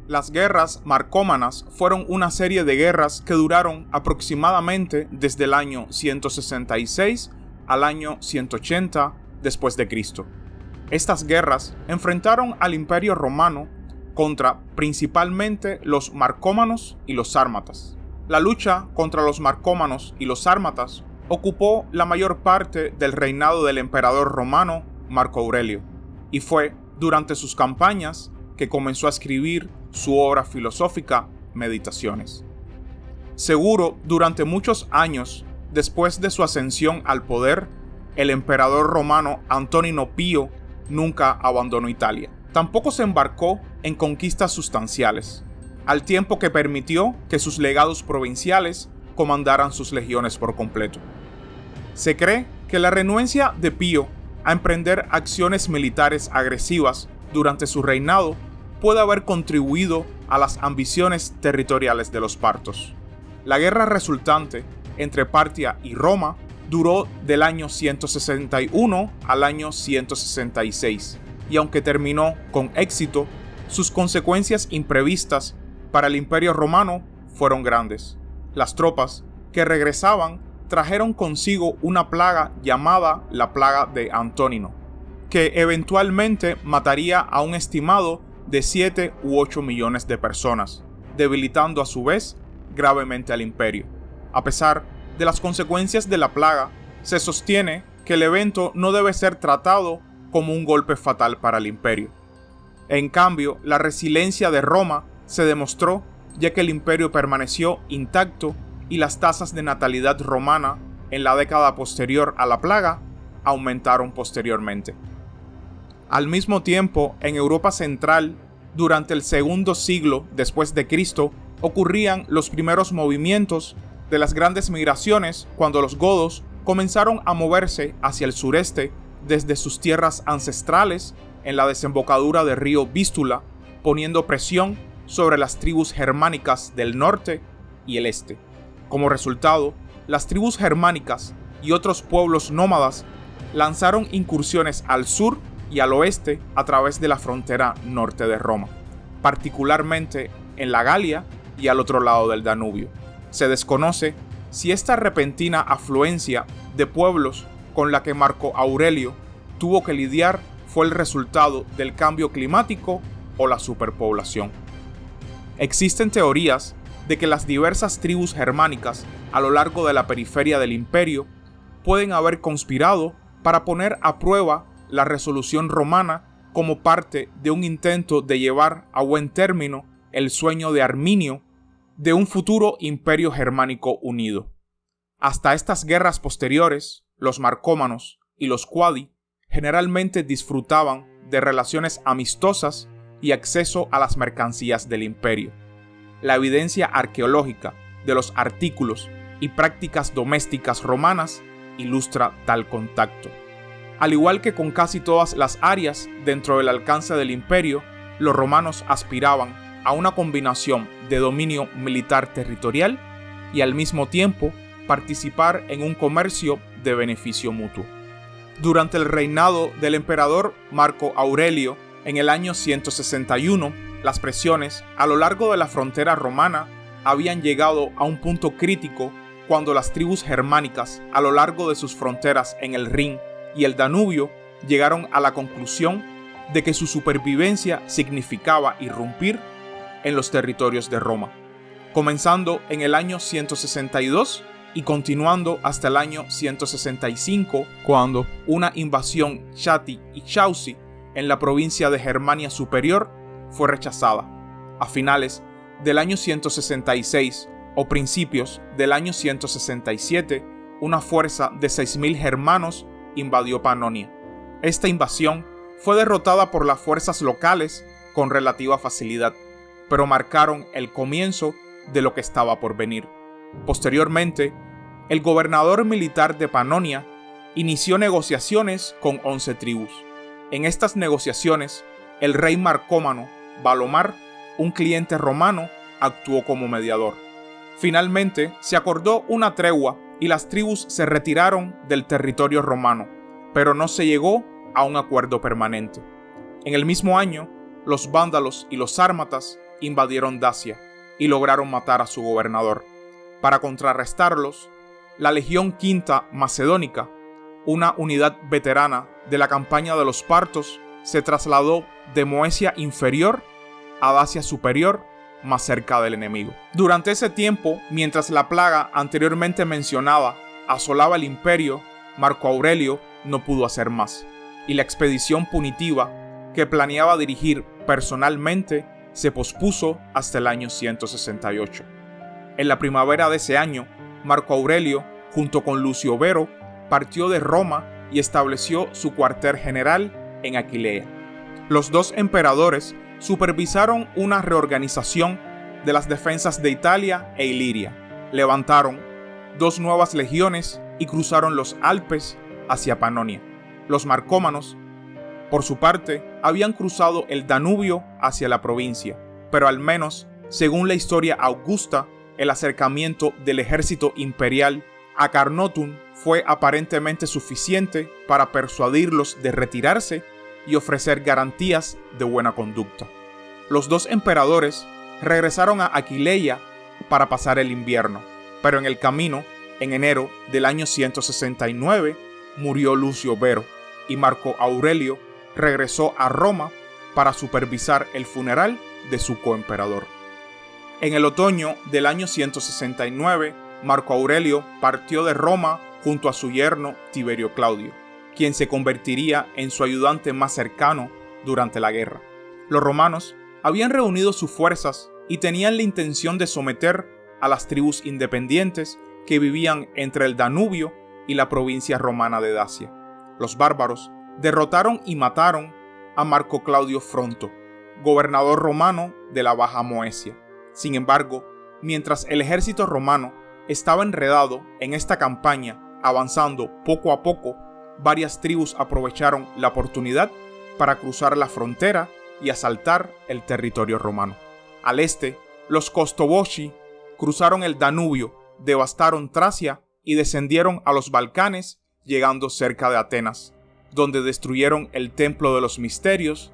Las guerras marcómanas fueron una serie de guerras que duraron aproximadamente desde el año 166 al año 180 después de Cristo. Estas guerras enfrentaron al Imperio Romano contra principalmente los marcómanos y los sármatas. La lucha contra los marcómanos y los sármatas ocupó la mayor parte del reinado del emperador romano Marco Aurelio, y fue durante sus campañas que comenzó a escribir su obra filosófica Meditaciones. Seguro, durante muchos años después de su ascensión al poder, el emperador romano Antonino Pío nunca abandonó Italia. Tampoco se embarcó en conquistas sustanciales, al tiempo que permitió que sus legados provinciales comandaran sus legiones por completo. Se cree que la renuencia de Pío a emprender acciones militares agresivas durante su reinado puede haber contribuido a las ambiciones territoriales de los partos. La guerra resultante entre Partia y Roma duró del año 161 al año 166, y aunque terminó con éxito, sus consecuencias imprevistas para el Imperio Romano fueron grandes. Las tropas que regresaban trajeron consigo una plaga llamada la plaga de Antónino, que eventualmente mataría a un estimado de 7 u 8 millones de personas, debilitando a su vez gravemente al imperio. A pesar de las consecuencias de la plaga, se sostiene que el evento no debe ser tratado como un golpe fatal para el imperio. En cambio, la resiliencia de Roma se demostró, ya que el imperio permaneció intacto y las tasas de natalidad romana en la década posterior a la plaga aumentaron posteriormente. Al mismo tiempo, en Europa Central, durante el segundo siglo después de Cristo, ocurrían los primeros movimientos de las grandes migraciones cuando los godos comenzaron a moverse hacia el sureste desde sus tierras ancestrales en la desembocadura del río Vístula, poniendo presión sobre las tribus germánicas del norte y el este. Como resultado, las tribus germánicas y otros pueblos nómadas lanzaron incursiones al sur y al oeste a través de la frontera norte de Roma, particularmente en la Galia y al otro lado del Danubio. Se desconoce si esta repentina afluencia de pueblos con la que Marco Aurelio tuvo que lidiar fue el resultado del cambio climático o la superpoblación. Existen teorías de que las diversas tribus germánicas a lo largo de la periferia del imperio pueden haber conspirado para poner a prueba la resolución romana como parte de un intento de llevar a buen término el sueño de Arminio de un futuro imperio germánico unido. Hasta estas guerras posteriores, los marcómanos y los quadi generalmente disfrutaban de relaciones amistosas y acceso a las mercancías del imperio. La evidencia arqueológica de los artículos y prácticas domésticas romanas ilustra tal contacto. Al igual que con casi todas las áreas dentro del alcance del imperio, los romanos aspiraban a una combinación de dominio militar territorial y al mismo tiempo participar en un comercio de beneficio mutuo. Durante el reinado del emperador Marco Aurelio, en el año 161, las presiones a lo largo de la frontera romana habían llegado a un punto crítico cuando las tribus germánicas a lo largo de sus fronteras en el Rin y el Danubio llegaron a la conclusión de que su supervivencia significaba irrumpir en los territorios de Roma, comenzando en el año 162 y continuando hasta el año 165, cuando una invasión chati y chauci en la provincia de Germania Superior fue rechazada. A finales del año 166 o principios del año 167, una fuerza de 6.000 germanos invadió Panonia. Esta invasión fue derrotada por las fuerzas locales con relativa facilidad, pero marcaron el comienzo de lo que estaba por venir. Posteriormente, el gobernador militar de Panonia inició negociaciones con 11 tribus. En estas negociaciones, el rey marcómano Valomar, un cliente romano, actuó como mediador. Finalmente, se acordó una tregua y las tribus se retiraron del territorio romano, pero no se llegó a un acuerdo permanente. En el mismo año, los vándalos y los sármatas invadieron Dacia y lograron matar a su gobernador. Para contrarrestarlos, la Legión Quinta Macedónica, una unidad veterana de la campaña de los Partos, se trasladó de Moesia Inferior a Dacia Superior, más cerca del enemigo. Durante ese tiempo, mientras la plaga anteriormente mencionada asolaba el imperio, Marco Aurelio no pudo hacer más, y la expedición punitiva que planeaba dirigir personalmente se pospuso hasta el año 168. En la primavera de ese año, Marco Aurelio, junto con Lucio Vero, partió de Roma y estableció su cuartel general en Aquilea. Los dos emperadores supervisaron una reorganización de las defensas de Italia e Iliria, levantaron 2 nuevas legiones y cruzaron los Alpes hacia Panonia. Los marcómanos, por su parte, habían cruzado el Danubio hacia la provincia, pero al menos, según la historia augusta, el acercamiento del ejército imperial a Carnuntum fue aparentemente suficiente para persuadirlos de retirarse y ofrecer garantías de buena conducta. Los dos emperadores regresaron a Aquileia para pasar el invierno, pero en el camino, en enero del año 169, murió Lucio Vero y Marco Aurelio regresó a Roma para supervisar el funeral de su coemperador. En el otoño del año 169, Marco Aurelio partió de Roma junto a su yerno Tiberio Claudio, quien se convertiría en su ayudante más cercano durante la guerra. Los romanos habían reunido sus fuerzas y tenían la intención de someter a las tribus independientes que vivían entre el Danubio y la provincia romana de Dacia. Los bárbaros derrotaron y mataron a Marco Claudio Fronto, gobernador romano de la Baja Moesia. Sin embargo, mientras el ejército romano estaba enredado en esta campaña, avanzando poco a poco, varias tribus aprovecharon la oportunidad para cruzar la frontera y asaltar el territorio romano. Al este, los Costoboci cruzaron el Danubio, devastaron Tracia y descendieron a los Balcanes, llegando cerca de Atenas, donde destruyeron el templo de los misterios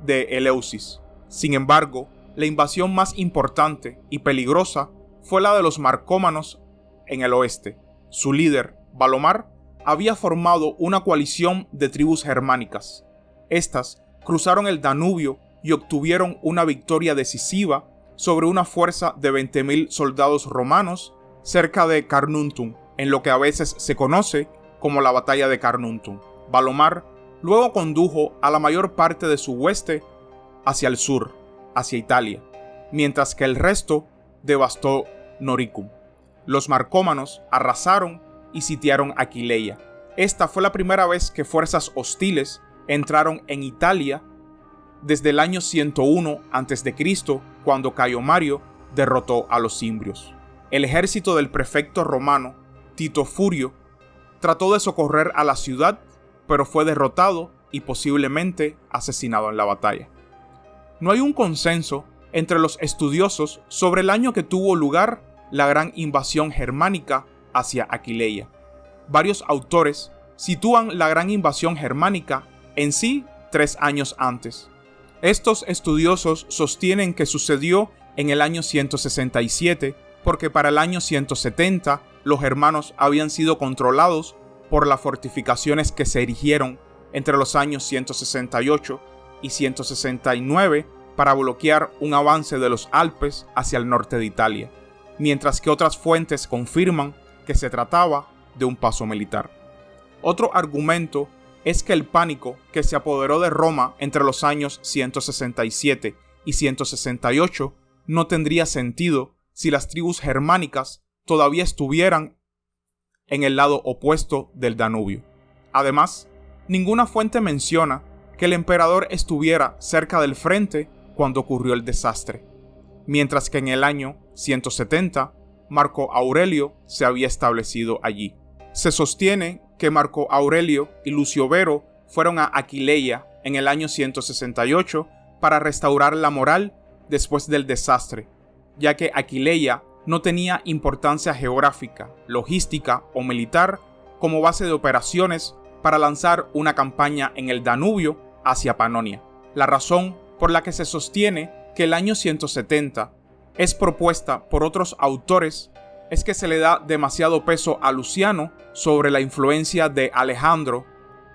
de Eleusis. Sin embargo, la invasión más importante y peligrosa fue la de los marcómanos en el oeste. Su líder, Valomar, había formado una coalición de tribus germánicas. Estas cruzaron el Danubio y obtuvieron una victoria decisiva sobre una fuerza de 20.000 soldados romanos cerca de Carnuntum, en lo que a veces se conoce como la Batalla de Carnuntum. Valomar luego condujo a la mayor parte de su hueste hacia el sur, hacia Italia, mientras que el resto devastó Noricum. Los marcómanos arrasaron y sitiaron Aquileia. Esta fue la primera vez que fuerzas hostiles entraron en Italia desde el año 101 a.C., cuando Cayo Mario derrotó a los cimbrios. El ejército del prefecto romano, Tito Furio, trató de socorrer a la ciudad, pero fue derrotado y posiblemente asesinado en la batalla. No hay un consenso entre los estudiosos sobre el año que tuvo lugar la gran invasión germánica hacia Aquileia. Varios autores sitúan la gran invasión germánica en sí 3 años antes. Estos estudiosos sostienen que sucedió en el año 167 porque para el año 170 los germanos habían sido controlados por las fortificaciones que se erigieron entre los años 168 y 169 para bloquear un avance de los Alpes hacia el norte de Italia, mientras que otras fuentes confirman que se trataba de un paso militar. Otro argumento es que el pánico que se apoderó de Roma entre los años 167 y 168 no tendría sentido si las tribus germánicas todavía estuvieran en el lado opuesto del Danubio. Además, ninguna fuente menciona que el emperador estuviera cerca del frente cuando ocurrió el desastre, mientras que en el año 170 Marco Aurelio se había establecido allí. Se sostiene que Marco Aurelio y Lucio Vero fueron a Aquileia en el año 168 para restaurar la moral después del desastre, ya que Aquileia no tenía importancia geográfica, logística o militar como base de operaciones para lanzar una campaña en el Danubio hacia Panonia. La razón por la que se sostiene que el año 170 es propuesta por otros autores es que se le da demasiado peso a Luciano sobre la influencia de Alejandro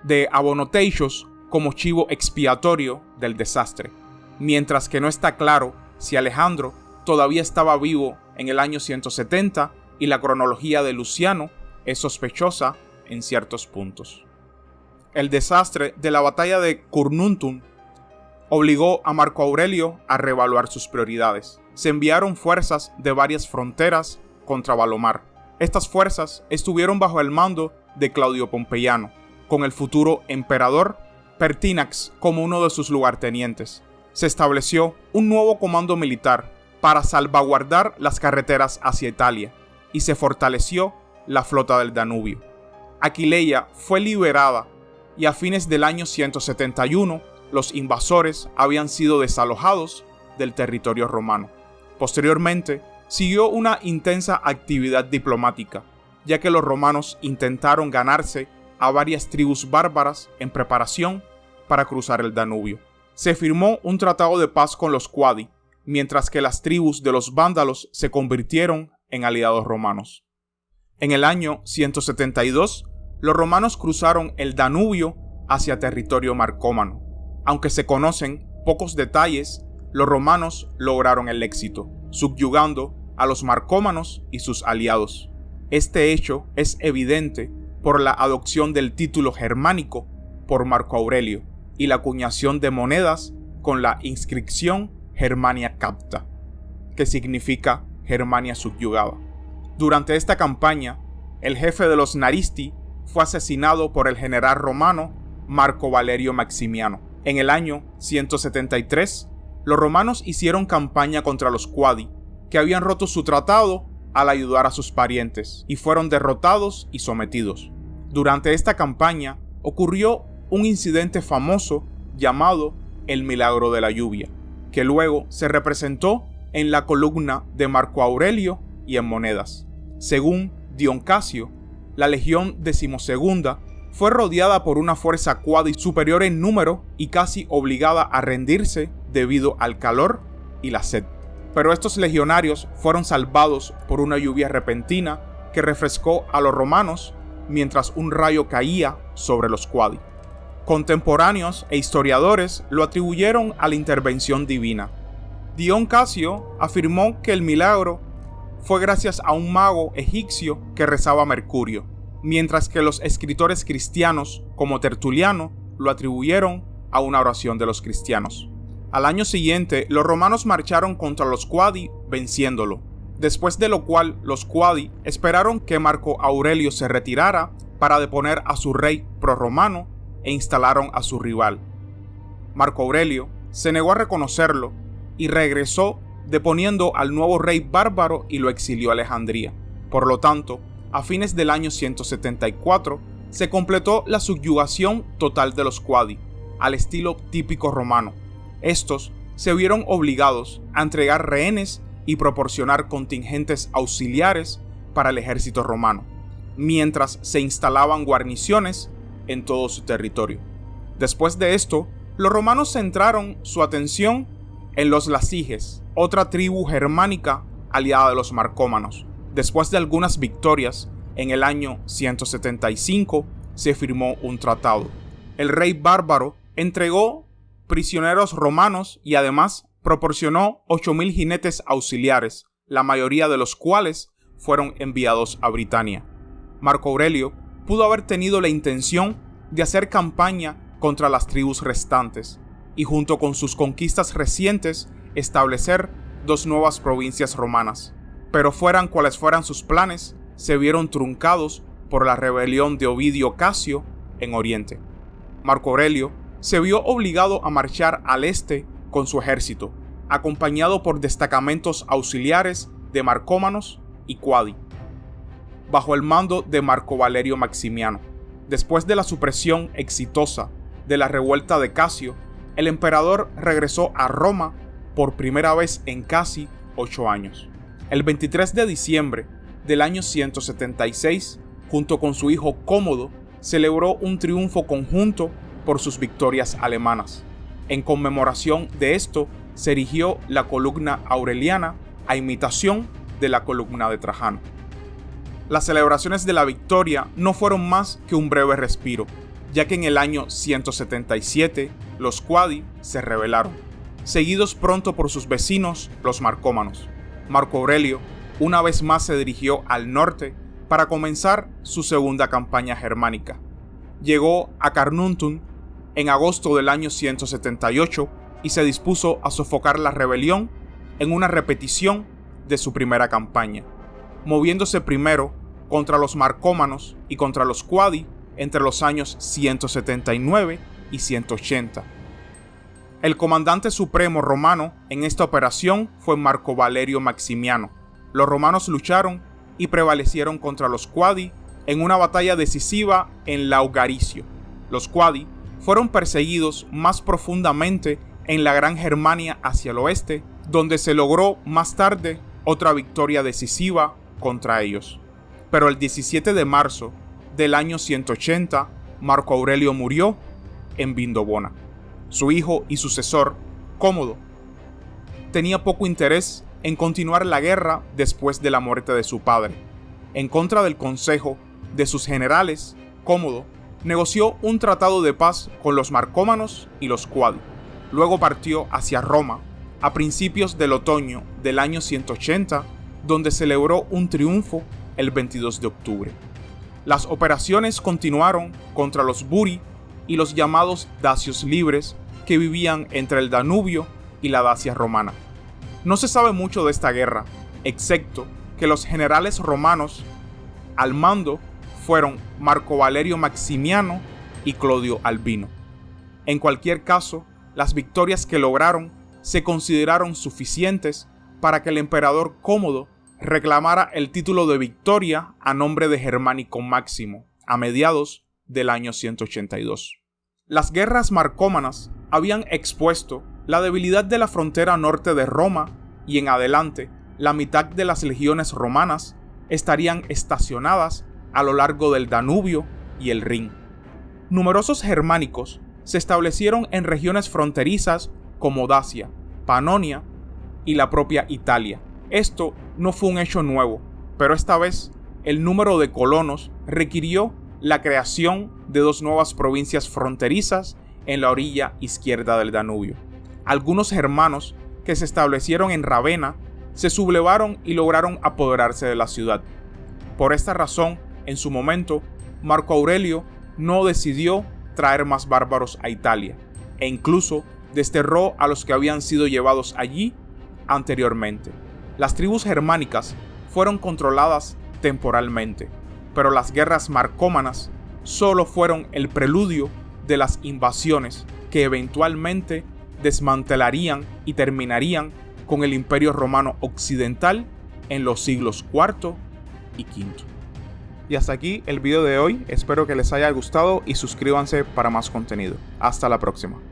de Abonoteichos como chivo expiatorio del desastre, mientras que no está claro si Alejandro todavía estaba vivo en el año 170 y la cronología de Luciano es sospechosa en ciertos puntos. El desastre de la batalla de Curnuntum obligó a Marco Aurelio a reevaluar sus prioridades. Se enviaron fuerzas de varias fronteras contra Valomar. Estas fuerzas estuvieron bajo el mando de Claudio Pompeyano, con el futuro emperador Pertinax como uno de sus lugartenientes. Se estableció un nuevo comando militar para salvaguardar las carreteras hacia Italia y se fortaleció la flota del Danubio. Aquileia fue liberada y a fines del año 171 los invasores habían sido desalojados del territorio romano. Posteriormente, siguió una intensa actividad diplomática, ya que los romanos intentaron ganarse a varias tribus bárbaras en preparación para cruzar el Danubio. Se firmó un tratado de paz con los Quadi, mientras que las tribus de los vándalos se convirtieron en aliados romanos. En el año 172, los romanos cruzaron el Danubio hacia territorio marcómano. Aunque se conocen pocos detalles, los romanos lograron el éxito, subyugando a los marcómanos y sus aliados. Este hecho es evidente por la adopción del título germánico por Marco Aurelio y la acuñación de monedas con la inscripción Germania Capta, que significa Germania subyugada. Durante esta campaña, el jefe de los Naristi fue asesinado por el general romano Marco Valerio Maximiano. En el año 173, los romanos hicieron campaña contra los Quadi, que habían roto su tratado al ayudar a sus parientes, y fueron derrotados y sometidos. Durante esta campaña ocurrió un incidente famoso llamado el Milagro de la Lluvia, que luego se representó en la columna de Marco Aurelio y en monedas. Según Dion Casio, la legión XII fue rodeada por una fuerza Quadi superior en número y casi obligada a rendirse debido al calor y la sed. Pero estos legionarios fueron salvados por una lluvia repentina que refrescó a los romanos mientras un rayo caía sobre los Quadi. Contemporáneos e historiadores lo atribuyeron a la intervención divina. Dion Casio afirmó que el milagro fue gracias a un mago egipcio que rezaba a Mercurio, mientras que los escritores cristianos, como Tertuliano, lo atribuyeron a una oración de los cristianos. Al año siguiente, los romanos marcharon contra los Quadi, venciéndolo, después de lo cual los Quadi esperaron que Marco Aurelio se retirara para deponer a su rey prorromano e instalaron a su rival. Marco Aurelio se negó a reconocerlo y regresó deponiendo al nuevo rey bárbaro y lo exilió a Alejandría. Por lo tanto, a fines del año 174 se completó la subyugación total de los Quadi, al estilo típico romano. Estos se vieron obligados a entregar rehenes y proporcionar contingentes auxiliares para el ejército romano, mientras se instalaban guarniciones en todo su territorio. Después de esto, los romanos centraron su atención en los lasiges, otra tribu germánica aliada de los marcómanos. Después de algunas victorias, en el año 175 se firmó un tratado. El rey bárbaro entregó prisioneros romanos y además proporcionó 8.000 jinetes auxiliares, la mayoría de los cuales fueron enviados a Britania. Marco Aurelio pudo haber tenido la intención de hacer campaña contra las tribus restantes y junto con sus conquistas recientes establecer 2 nuevas provincias romanas, pero fueran cuales fueran sus planes, se vieron truncados por la rebelión de Ovidio Casio en Oriente. Marco Aurelio se vio obligado a marchar al este con su ejército, acompañado por destacamentos auxiliares de marcómanos y Quadi, bajo el mando de Marco Valerio Maximiano. Después de la supresión exitosa de la revuelta de Casio, el emperador regresó a Roma por primera vez en casi 8 años. El 23 de diciembre del año 176, junto con su hijo Cómodo, celebró un triunfo conjunto por sus victorias alemanas. En conmemoración de esto, se erigió la columna Aureliana a imitación de la columna de Trajano. Las celebraciones de la victoria no fueron más que un breve respiro, ya que en el año 177 los Quadi se rebelaron, seguidos pronto por sus vecinos, los marcómanos. Marco Aurelio una vez más se dirigió al norte para comenzar su segunda campaña germánica. Llegó a Carnuntum en agosto del año 178 y se dispuso a sofocar la rebelión en una repetición de su primera campaña, moviéndose primero contra los marcómanos y contra los Quadi entre los años 179 y 180. El comandante supremo romano en esta operación fue Marco Valerio Maximiano. Los romanos lucharon y prevalecieron contra los Quadi en una batalla decisiva en Laugaricio. Los Quadi fueron perseguidos más profundamente en la Gran Germania hacia el oeste, donde se logró más tarde otra victoria decisiva contra ellos. Pero el 17 de marzo del año 180, Marco Aurelio murió en Vindobona. Su hijo y sucesor, Cómodo, tenía poco interés en continuar la guerra después de la muerte de su padre. En contra del consejo de sus generales, Cómodo negoció un tratado de paz con los marcómanos y los Quadi. Luego partió hacia Roma a principios del otoño del año 180, donde celebró un triunfo el 22 de octubre. Las operaciones continuaron contra los Buri y los llamados dacios libres que vivían entre el Danubio y la Dacia romana. No se sabe mucho de esta guerra, excepto que los generales romanos al mando fueron Marco Valerio Maximiano y Clodio Albino. En cualquier caso, las victorias que lograron se consideraron suficientes para que el emperador Cómodo reclamara el título de victoria a nombre de Germánico Máximo a mediados del año 182. Las guerras marcómanas habían expuesto la debilidad de la frontera norte de Roma y en adelante la mitad de las legiones romanas estarían estacionadas a lo largo del Danubio y el Rin. Numerosos germánicos se establecieron en regiones fronterizas como Dacia, Panonia y la propia Italia. Esto no fue un hecho nuevo, pero esta vez el número de colonos requirió la creación de dos nuevas provincias fronterizas en la orilla izquierda del Danubio. Algunos germanos que se establecieron en Ravenna se sublevaron y lograron apoderarse de la ciudad. Por esta razón, en su momento, Marco Aurelio no decidió traer más bárbaros a Italia, e incluso desterró a los que habían sido llevados allí anteriormente. Las tribus germánicas fueron controladas temporalmente, pero las guerras marcómanas solo fueron el preludio de las invasiones que eventualmente desmantelarían y terminarían con el Imperio Romano Occidental en los siglos IV y V. Y hasta aquí el video de hoy, espero que les haya gustado y suscríbanse para más contenido. Hasta la próxima.